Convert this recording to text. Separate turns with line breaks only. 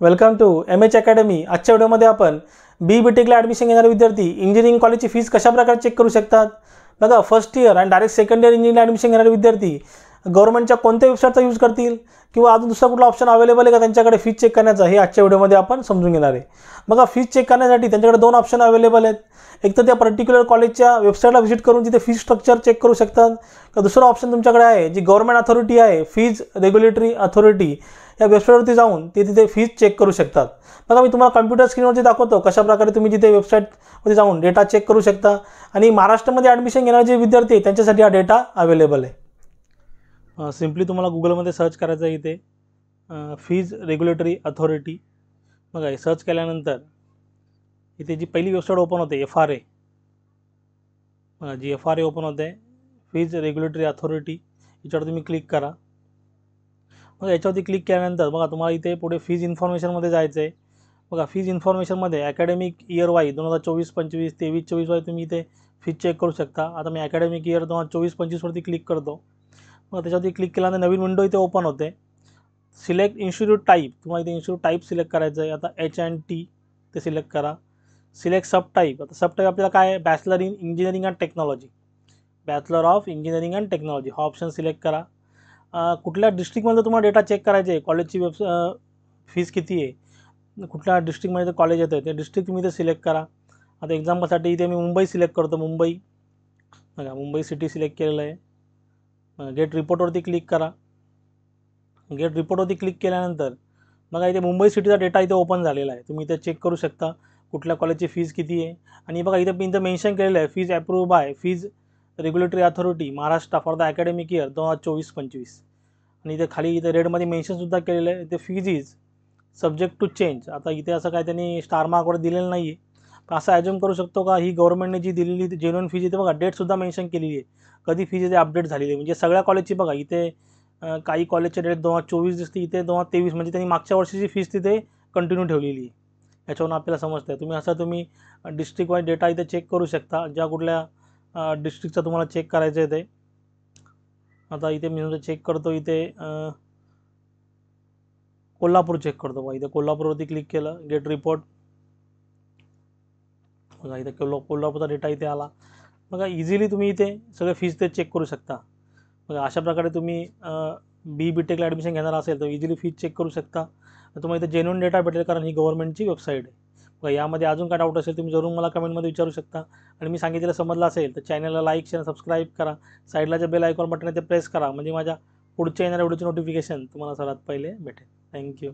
Welcome to MH academy. आजच्या व्हिडिओमध्ये आपण BTechला ॲडमिशन घेणारे विद्यार्थी इंजिनिअरिंग कॉलेजची फीस कशा प्रकारे चेक करू शकतात। बघा, फर्स्ट इयर आणि डायरेक्ट सेकंड इयर इंजिनिअरिंगला ॲडमिशन घेणारे विद्यार्थी गव्हर्नमेंटच्या कोणत्या वेबसाईटचा यूज करतील किंवा अजून दुसरा कुठला ऑप्शन अवेलेबल आहे का त्यांच्याकडे फीस चेक करण्याचा, हे आजच्या व्हिडिओमध्ये आपण समजून घेणार आहे। बघा, फीस चेक करण्यासाठी त्यांच्याकडे दोन ऑप्शन अवेलेबल आहेत। एक तर त्या पर्टिक्युलर कॉलेजच्या वेबसाईटला व्हिजिट करून तिथे फीस स्ट्रक्चर चेक करू शकतात, का दुसरा ऑप्शन तुमच्याकडे आहे जी गव्हर्नमेंट अथॉरिटी आहे, फीज रेग्युलेटरी अथॉरिटी, या वेबसाईटवरती जाऊन ते तिथे फीस चेक करू शकतात। बघा, मी तुम्हाला कॉम्प्युटर स्क्रीनवरती दाखवतो कशा प्रकारे तुम्ही तिथे वेबसाईटवरती जाऊन डेटा चेक करू शकता आणि महाराष्ट्रामध्ये ॲडमिशन घेणारे जे विद्यार्थी आहेत त्यांच्यासाठी हा डेटा अवेलेबल आहे। सिम्पली तुम्हाला गुगलमध्ये सर्च करायचं आहे इथे फीज रेग्युलेटरी अथॉरिटी। बघा, हे सर्च केल्यानंतर इथे जी पहिली वेबसाईट ओपन होते FRA, जी FRA ओपन होते फीज रेग्युलेटरी अथॉरिटी, याच्यावर तुम्ही क्लिक करा। मग याच्यावरती क्लिक केल्यानंतर बघा तुम्हाला इथे पुढे फीज इन्फॉर्मेशनमध्ये जायचं आहे। बघा, फीज इन्फॉर्मेशनमध्ये अकॅडमिक इयर वाईज 2024-25, 23-24 वाईज तुम्ही इथे फीज चेक करू शकता। आता मी अकॅडमिक इयर 2024-25 वरती क्लिक करतो। मग त्याच्यावरती क्लिक केल्यानंतर नवीन विंडो इथे ओपन होते। सिलेक्ट इन्स्टिट्यूट टाईप, तुम्हाला इथे इन्स्टिट्यूट टाईप सिलेक्ट करायचं आहे। आता H&T ते सिलेक्ट करा। सिलेक्ट सब टाईप, आता सब टाईप आपल्याला काय आहे, bachelor in engineering and technology, bachelor of engineering and technology हा ऑप्शन सिलेक्ट करा। कुठल्या डिस्ट्रिक्टमध्ये तुम्हाला डेटा चेक करायचे आहे, कॉलेजची फीस किती आहे, कुठल्या डिस्ट्रिक्टमध्ये कॉलेज येतं ते डिस्ट्रिक्ट तुम्ही इथे सिलेक्ट करा। आता एक्झाम्पलसाठी इथे मी मुंबई सिलेक्ट करतो, मुंबई। बघा, मुंबई सिटी सिलेक्ट केलेलं आहे। गेट रिपोर्टवरती क्लिक करा। गेट रिपोर्टवरती क्लिक केल्यानंतर बघा इथे मुंबई सिटीचा डेटा इथे ओपन झालेला आहे। तुम्ही इथे चेक करू शकता कुठल्या कॉलेजची फीस किती आहे आणि बघा इथे मेन्शन केलेलं आहे fees approved by fees regulatory authority Maharashtra for the academic year 2024-25 आणि इथे खाली इथे रेडमध्ये मेन्शनसुद्धा केलेलं आहे इथे fees is subject to change. आता इथे असं काय त्यांनी स्टार मार्कवर दिलेलं नाही आहे, पण असं ॲज्युम करू शकतो का ही गव्हर्नमेंटने जी दिलेली जेन्युइन फीज इथे बघा डेटसुद्धा मेन्शन केलेली आहे, कधी फीज इथे अपडेट झालेली आहे। म्हणजे सगळ्या कॉलेजची बघा इथे काही कॉलेजचे डेट 2024 दिसते, इथे 2023 म्हणजे त्यांनी मागच्या वर्षीची फीस तिथे कंटिन्यू ठेवलेली आहे। याच्यावरून आपल्याला समजतं तुम्ही डिस्ट्रिक्ट वाईज डेटा इथे चेक करू शकता, ज्या कुठल्या डिस्ट्रिक्टचा तुम्हाला चेक करायचं आहे ते। आता इथे मी चेक करतो, इथे कोल्हापूर चेक करतो। बघा, इथे कोल्हापूरवरती क्लिक केलं, गेट रिपोर्ट। बघा इथे कोल्हापूरचा डेटा इथे आला। बघा, इझिली तुम्ही इथे सगळे फीस ते चेक करू शकता। बघा, अशा प्रकारे तुम्ही BTechला ॲडमिशन घेणार असेल तर इझिली फीज चेक करू शकता। तुम्हाला इथे जेन्युइन डेटा भेटेल, कारण ही गव्हर्नमेंटची वेबसाईट आहे। बघा, यामध्ये अजून काय डाऊट असेल तुम्ही जरूर मला कमेंटमध्ये विचारू शकता आणि मी सांगितलेलं समजलं असेल तर चॅनलला लाईक शेअर सबस्क्राईब करा। साईडला जे बेल आयकॉन बटन आहे ते प्रेस करा, म्हणजे माझ्या पुढच्या येणाऱ्या व्हिडिओची नोटिफिकेशन तुम्हाला सर्वात पहिले भेटेल। थँक्यू।